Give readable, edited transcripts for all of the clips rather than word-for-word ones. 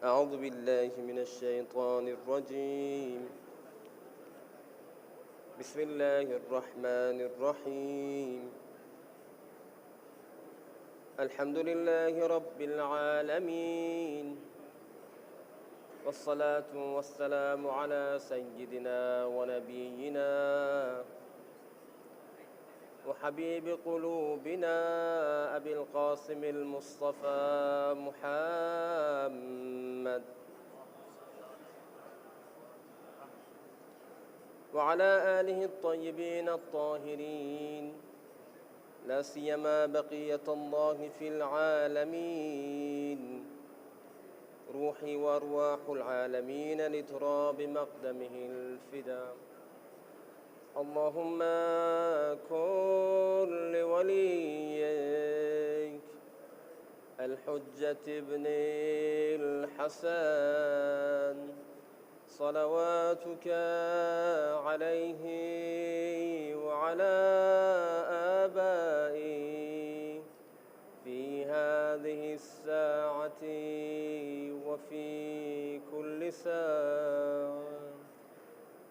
أعوذ بالله من الشيطان الرجيم بسم الله الرحمن الرحيم الحمد لله رب العالمين والصلاة والسلام على سيدنا ونبينا وحبيب قلوبنا أبي القاسم المصطفى محمد وعلى آله الطيبين الطاهرين لا سيما بقية الله في العالمين روحي وأرواح العالمين لتراب مقدمه الفداء اللهم كن لوليك الحجة ابن الحسن صلواتك عليه وعلى آبائه في هذه الساعة وفي كل ساعة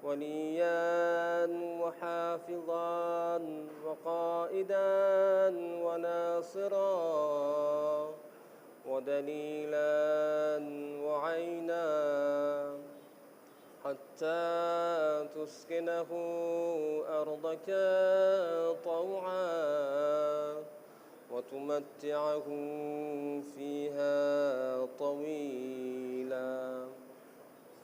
وليا وحافظا وقائدا وناصرا ودليلا وعينا حتى تسكنه أرضك طوعا وتمتعه فيها طويلا.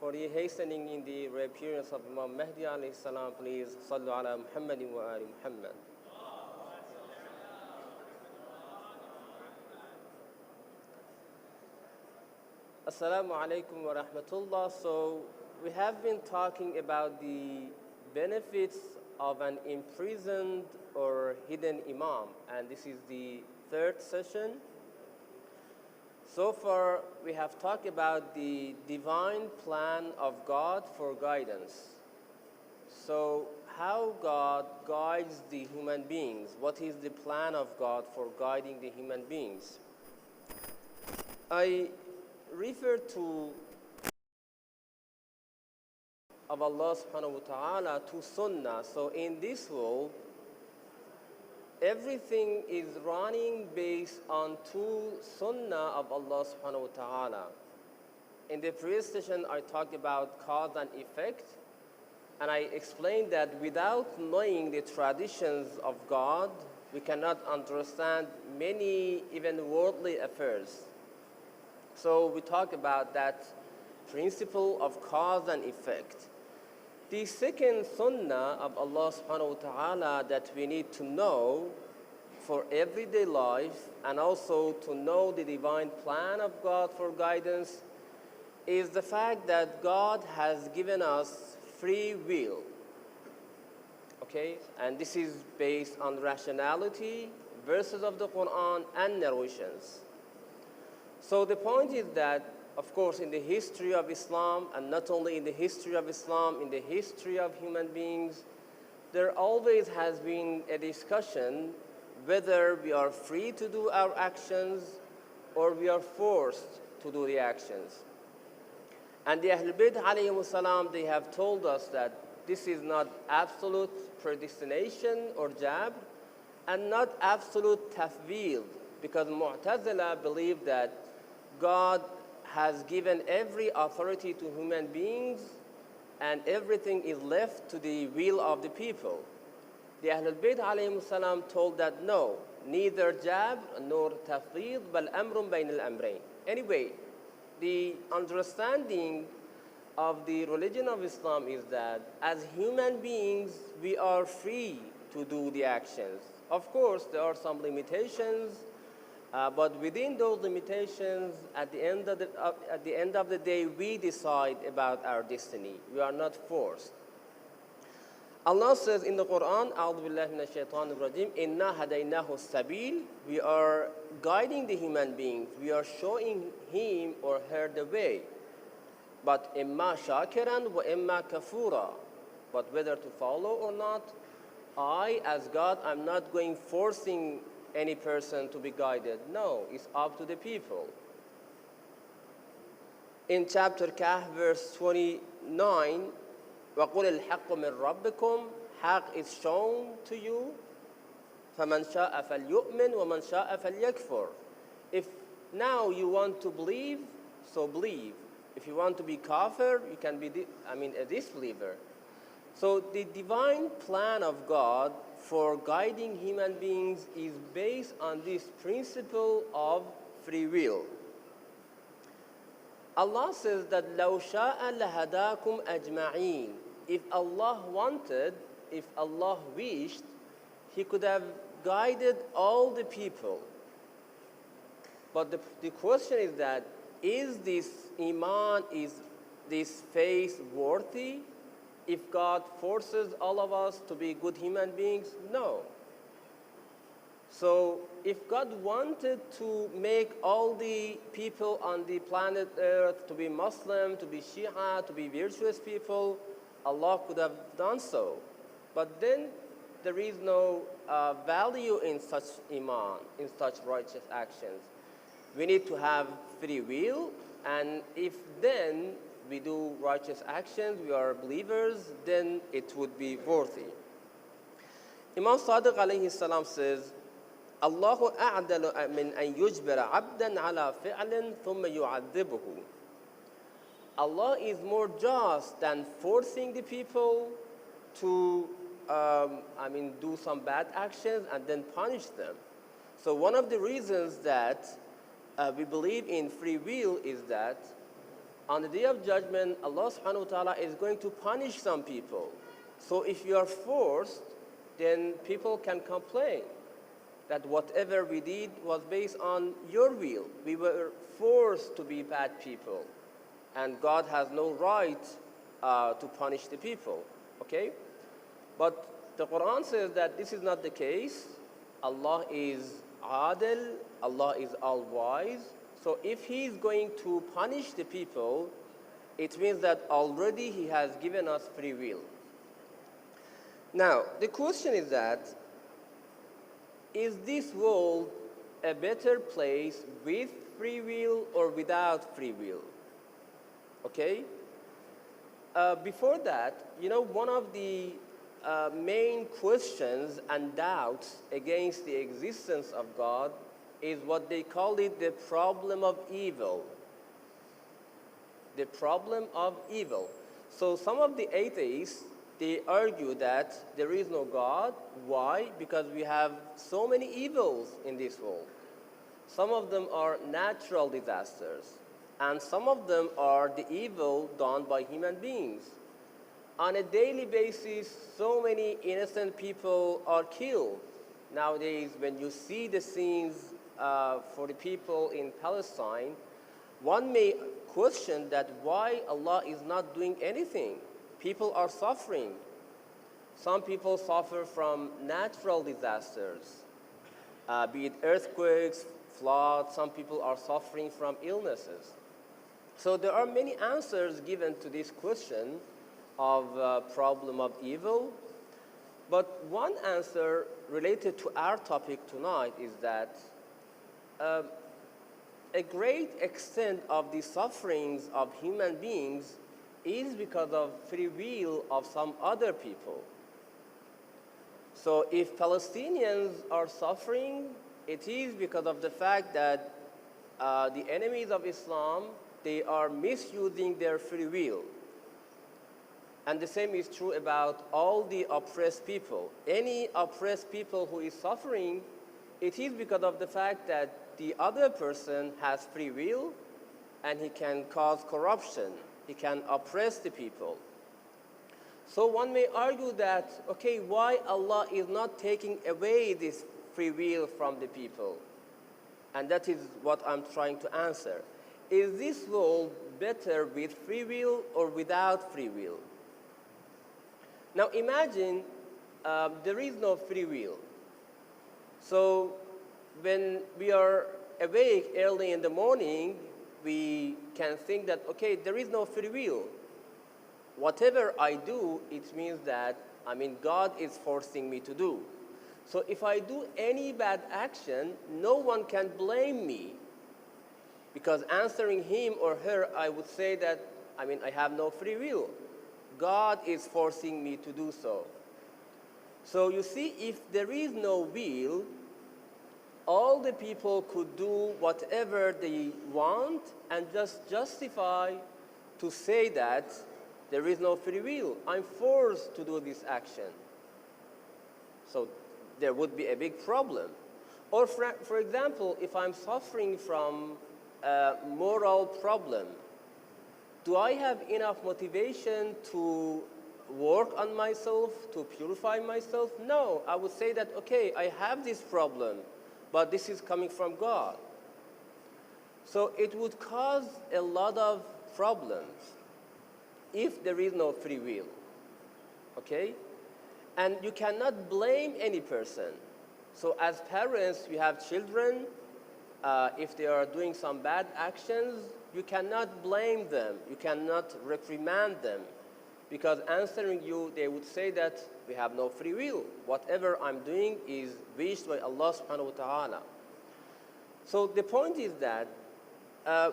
For the hastening in the reappearance of Imam Mahdi alayhi salam, please sallu ala Muhammad wa ali Muhammad. Assalamu alaikum wa rahmatullah. So we have been talking about the benefits of an imprisoned or hidden imam, and this is the third session. So far, we have talked about the divine plan of God for guidance. So how God guides the human beings? What is the plan of God for guiding the human beings? I refer to of Allah subhanahu wa ta'ala to sunnah. So in this world, everything is running based on two sunnah of Allah subhanahu wa ta'ala. In the previous session, I talked about cause and effect, and I explained that without knowing the traditions of God, we cannot understand many even worldly affairs. So we talked about that principle of cause and effect. The second sunnah of Allah subhanahu wa ta'ala that we need to know for everyday life and also to know the divine plan of God for guidance is the fact that God has given us free will. Okay? And this is based on rationality, verses of the Quran, and narrations. So the point is that, of course, in the history of Islam, and not only in the history of Islam, in the history of human beings, there always has been a discussion whether we are free to do our actions or we are forced to do the actions. And the Ahlul Bayt alayhimu salam, they have told us that this is not absolute predestination or jabr, and not absolute tafwid, because Morteza believed that God has given every authority to human beings and everything is left to the will of the people. The Ahlul Bayt alayhimu salam told that no, neither jabr nor tafwid, bal amrun bayn al-amrayn. Anyway, the understanding of the religion of Islam is that as human beings, we are free to do the actions. Of course, there are some limitations, but within those limitations, at the end of the day, we decide about our destiny. We are not forced. Allah says in the Quran, "A'udhu billahi minash shaitanir rajim, inna hadaynahu sabil." We are guiding the human beings. We are showing him or her the way. But imma shakiran wa imma kafura. But whether to follow or not, I, as God, I'm not going forcing any person to be guided. No, it's up to the people. In chapter Kahf, verse 29, وَقُلِ الْحَقُّ مِنْ رَبِّكُمْ, Haqq is shown to you. فَمَنْ شَاءَ فَلْيُؤْمِنْ وَمَنْ شَاءَ فَلْيَكْفُرْ. If now you want to believe, so believe. If you want to be kafir, you can be a disbeliever. So the divine plan of God for guiding human beings is based on this principle of free will. Allah says that لَوْ شَاءَ لَهَدَاكُمْ أَجْمَعِينَ. If Allah wanted, if Allah wished, He could have guided all the people. But the question is that, is this iman, is this faith worthy if God forces all of us to be good human beings? No. So if God wanted to make all the people on the planet Earth to be Muslim, to be Shia, to be virtuous people, Allah could have done so. But then there is no value in such iman, in such righteous actions. We need to have free will, and if then we do righteous actions, we are believers, then it would be worthy. Imam Sadiq alayhi salam says, Allahu a'dalu min an yujbara abdan ala fi'lin thumma yu'adhibuhu. Allah is more just than forcing the people to do some bad actions and then punish them. So one of the reasons that we believe in free will is that on the day of judgment, Allah subhanahu wa ta'ala is going to punish some people. So if you are forced, then people can complain that whatever we did was based on your will. We were forced to be bad people, and God has no right to punish the people, okay? But the Quran says that this is not the case. Allah is adil, Allah is all-wise. So if He is going to punish the people, it means that already He has given us free will. Now, the question is that, is this world a better place with free will or without free will? Okay? Before that, one of the main questions and doubts against the existence of God is what they call it the problem of evil. The problem of evil. So some of the atheists, they argue that there is no God. Why? Because we have so many evils in this world. Some of them are natural disasters, and some of them are the evil done by human beings. On a daily basis, so many innocent people are killed. Nowadays, when you see the scenes for the people in Palestine, one may question that why Allah is not doing anything. People are suffering. Some people suffer from natural disasters, be it earthquakes, floods. Some people are suffering from illnesses. So there are many answers given to this question of problem of evil. But one answer related to our topic tonight is that a great extent of the sufferings of human beings is because of free will of some other people. So if Palestinians are suffering, it is because of the fact that the enemies of Islam, they are misusing their free will. And the same is true about all the oppressed people. Any oppressed people who is suffering, it is because of the fact that the other person has free will and he can cause corruption. He can oppress the people. So one may argue that, okay, why Allah is not taking away this free will from the people? And that is what I'm trying to answer. Is this world better with free will or without free will? Now imagine there is no free will. So when we are awake early in the morning, we can think that, okay, there is no free will. Whatever I do, it means that, God is forcing me to do. So if I do any bad action, no one can blame me Because answering him or her, I would say that, I have no free will. God is forcing me to do so. So you see, if there is no will, all the people could do whatever they want and just justify to say that there is no free will. I'm forced to do this action. So there would be a big problem. Or for example, if I'm suffering from a moral problem, do I have enough motivation to work on myself, to purify myself? No, I would say that, okay, I have this problem, but this is coming from God. So it would cause a lot of problems if there is no free will, okay? And you cannot blame any person. So as parents, we have children. If they are doing some bad actions, you cannot blame them. You cannot reprimand them. Because answering you, they would say that we have no free will. Whatever I'm doing is wished by Allah subhanahu wa ta'ala. So the point is that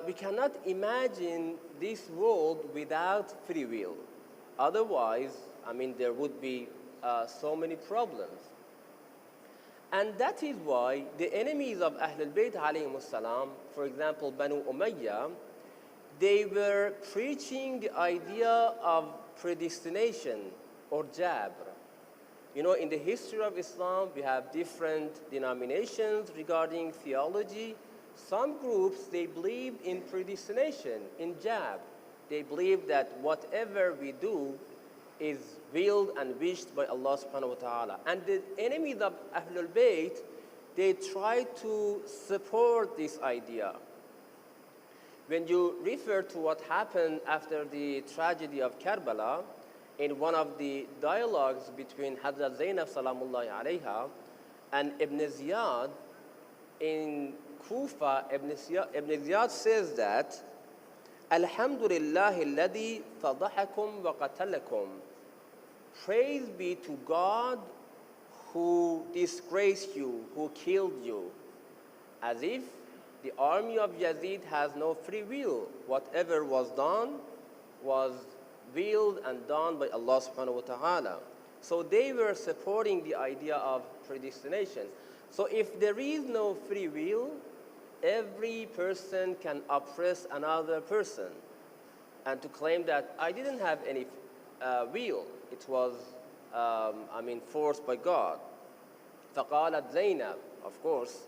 we cannot imagine this world without free will. Otherwise, there would be so many problems. And that is why the enemies of Ahlul Bayt alayhimus salam, for example, Banu Umayyah, they were preaching the idea of predestination or jabr. You know, in the history of Islam, we have different denominations regarding theology. Some groups, they believe in predestination, in jabr. They believe that whatever we do is willed and wished by Allah subhanahu wa ta'ala. And the enemies of Ahlul Bayt, they try to support this idea. When you refer to what happened after the tragedy of Karbala, in one of the dialogues between Hazrat Zainab salamullahi alayha and Ibn Ziyad in Kufa, Ibn Ziyad says that, Alhamdulillahi alladhi fadahakum wa qatalakum. Praise be to God who disgraced you, who killed you. As if the army of Yazid has no free will. Whatever was done was willed and done by Allah subhanahu wa ta'ala. So they were supporting the idea of predestination. So if there is no free will, every person can oppress another person and to claim that I didn't have any will. It was, forced by God. فَقَالَتْ Zainab, of course,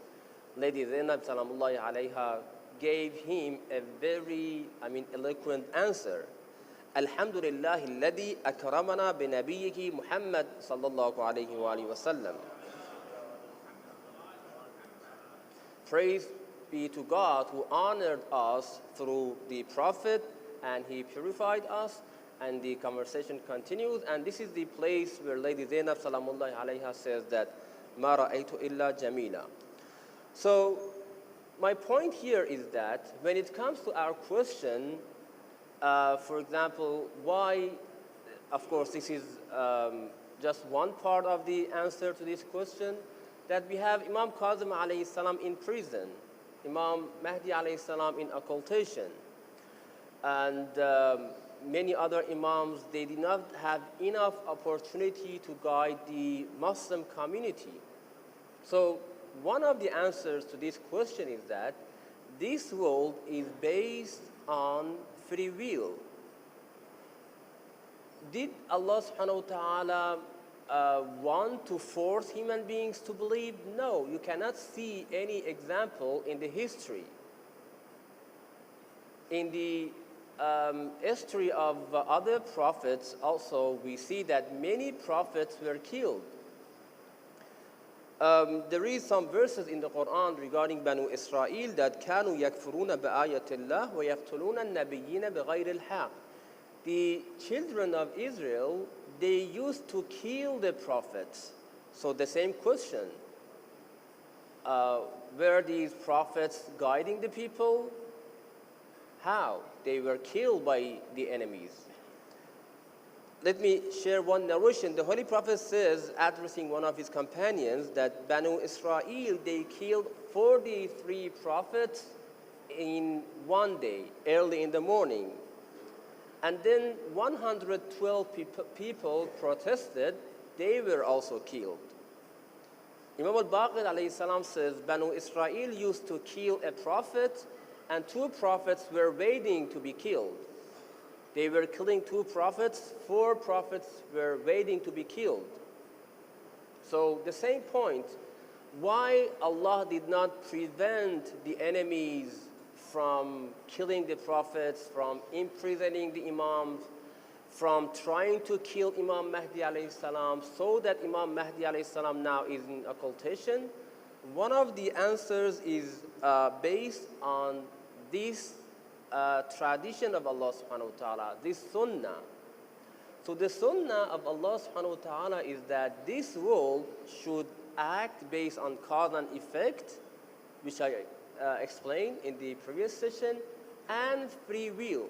Lady Zainab salamullahi alayha gave him a very, eloquent answer. Alhamdulillahi alladhi akramana bi nabiyyihi Muhammad sallallahu alayhi wa sallam. Praise be to God who honored us through the Prophet and he purified us. And the conversation continues, and this is the place where Lady Zainab salamullahi alayha says that ma ra'aytu illa jamila. So my point here is that when it comes to our question, for example, why, of course, this is just one part of the answer to this question, that we have Imam Kazim alayhi salam in prison, Imam Mahdi alayhi salam in occultation, and many other imams, they did not have enough opportunity to guide the Muslim community. So one of the answers to this question is that this world is based on free will. Did Allah subhanahu wa ta'ala want to force human beings to believe? No, you cannot see any example in the history. In the history of other prophets also, we see that many prophets were killed. There is some verses in the Quran regarding Banu Israel that كانوا يكفرون بآيات الله ويقتلون النبيين بغير الحق. The children of Israel, they used to kill the prophets. So the same question, were these prophets guiding the people? How? They were killed by the enemies. Let me share one narration. The Holy Prophet says, addressing one of his companions, that Banu Israel, they killed 43 prophets in one day, early in the morning. And then 112 people protested. They were also killed. Imam al-Baqir alayhi salam says, Banu Israel used to kill a prophet, and 2 prophets were waiting to be killed. They were killing 2 prophets, 4 prophets were waiting to be killed. So the same point, why Allah did not prevent the enemies from killing the prophets, from imprisoning the imams, from trying to kill Imam Mahdi alayhi salam, so that Imam Mahdi alayhi salam now is in occultation? One of the answers is based on this tradition of Allah subhanahu wa ta'ala, this sunnah. So the sunnah of Allah subhanahu wa ta'ala is that this world should act based on cause and effect, which I explained in the previous session, and free will.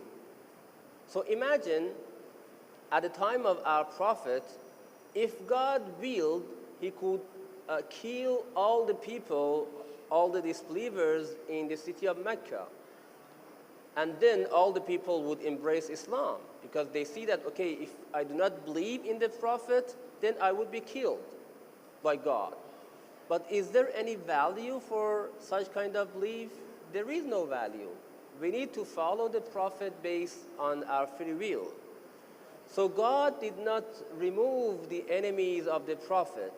So imagine at the time of our prophet, if God willed, he could kill all the people, all the disbelievers in the city of Mecca. And then all the people would embrace Islam because they see that, okay, if I do not believe in the prophet, then I would be killed by God. But is there any value for such kind of belief? There is no value. We need to follow the prophet based on our free will. So God did not remove the enemies of the prophet.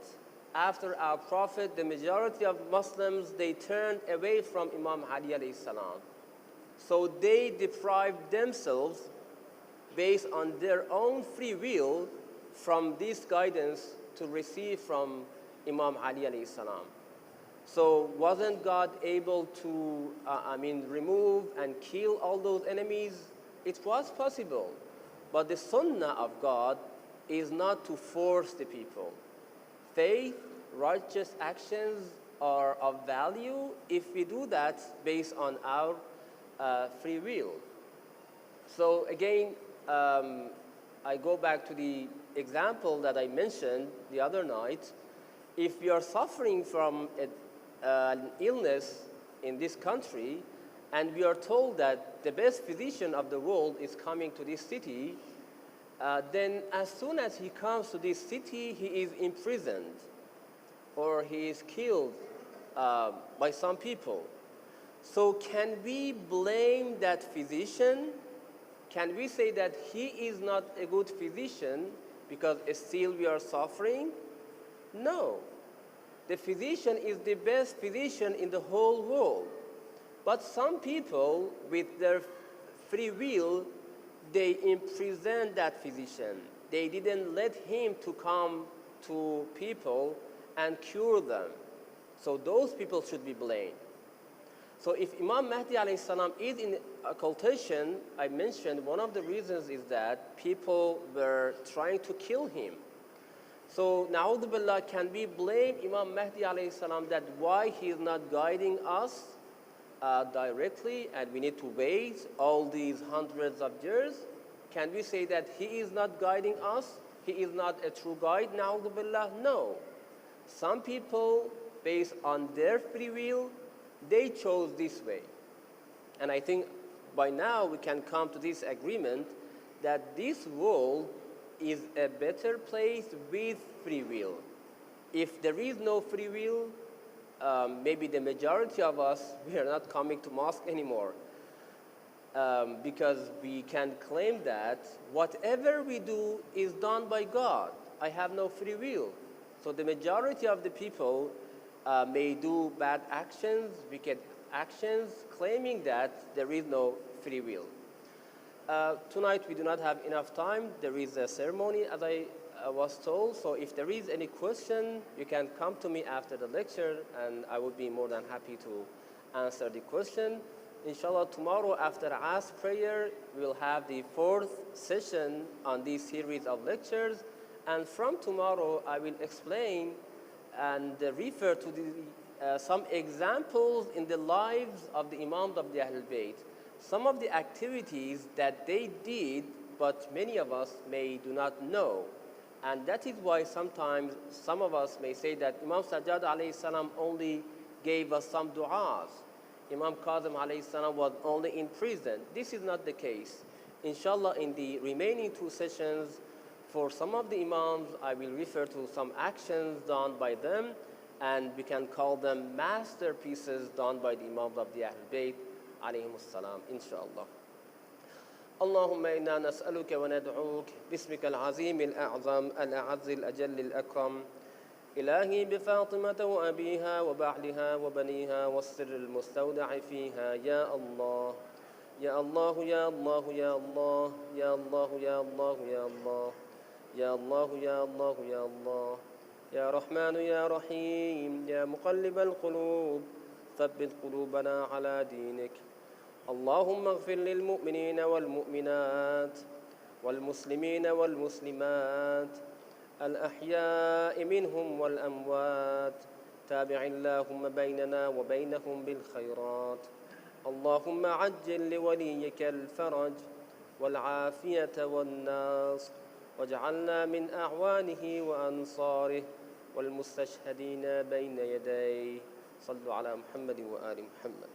After our prophet, the majority of Muslims, they turned away from Imam Ali alayhi salam. So they deprived themselves based on their own free will from this guidance to receive from Imam Ali alayhi salam. So wasn't God able to, remove and kill all those enemies? It was possible. But the sunnah of God is not to force the people. Faith, righteous actions are of value if we do that based on our free will. So again, I go back to the example that I mentioned the other night. If we are suffering from an illness in this country, and we are told that the best physician of the world is coming to this city, then as soon as he comes to this city, he is imprisoned or he is killed by some people. So can we blame that physician? Can we say that he is not a good physician because still we are suffering? No. The physician is the best physician in the whole world. But some people, with their free will, they imprison that physician. They didn't let him to come to people and cure them. So those people should be blamed. So if Imam Mahdi alayhi salam is in occultation, I mentioned one of the reasons is that people were trying to kill him. So na'udhu billah, can we blame Imam Mahdi alayhi salam that why he is not guiding us directly and we need to wait all these hundreds of years? Can we say that he is not guiding us? He is not a true guide, na'udhu billah? No. Some people, based on their free will, they chose this way. And I think by now we can come to this agreement that this world is a better place with free will. If there is no free will, maybe the majority of us, we are not coming to mosque anymore. Because we can claim that whatever we do is done by God. I have no free will. So the majority of the people may do bad actions, wicked actions, claiming that there is no free will. Tonight we do not have enough time. There is a ceremony, as I was told. So if there is any question, you can come to me after the lecture, and I would be more than happy to answer the question. Inshallah, tomorrow after Asr prayer, we will have the 4th session on this series of lectures. And from tomorrow, I will explain and refer to some examples in the lives of the Imams of the Ahlul Bayt. Some of the activities that they did, but many of us may do not know. And that is why sometimes some of us may say that Imam Sajjad alayhi salam only gave us some du'as. Imam Kazim alayhi salam was only in prison. This is not the case. Inshallah, in the remaining two sessions, for some of the Imams, I will refer to some actions done by them, and we can call them masterpieces done by the Imams of the Ahlul Bayt alayhimus salam, inshallah. اللهم إنا نسألك وندعوك باسمك العظيم الأعظم الأعز الأجل الأكرم إلهي بفاطمة وأبيها وبعلها وبنيها والسر المستودع فيها يا الله يا الله يا الله يا الله يا الله يا الله يا الله يا الله يا الله يا الله يا رحمن يا رحيم يا مقلب القلوب ثبت قلوبنا على دينك اللهم اغفر للمؤمنين والمؤمنات والمسلمين والمسلمات الأحياء منهم والأموات تابع اللهم بيننا وبينهم بالخيرات اللهم عجل لوليك الفرج والعافية والنصر واجعلنا من أعوانه وأنصاره والمستشهدين بين يديه صلوا على محمد وآل محمد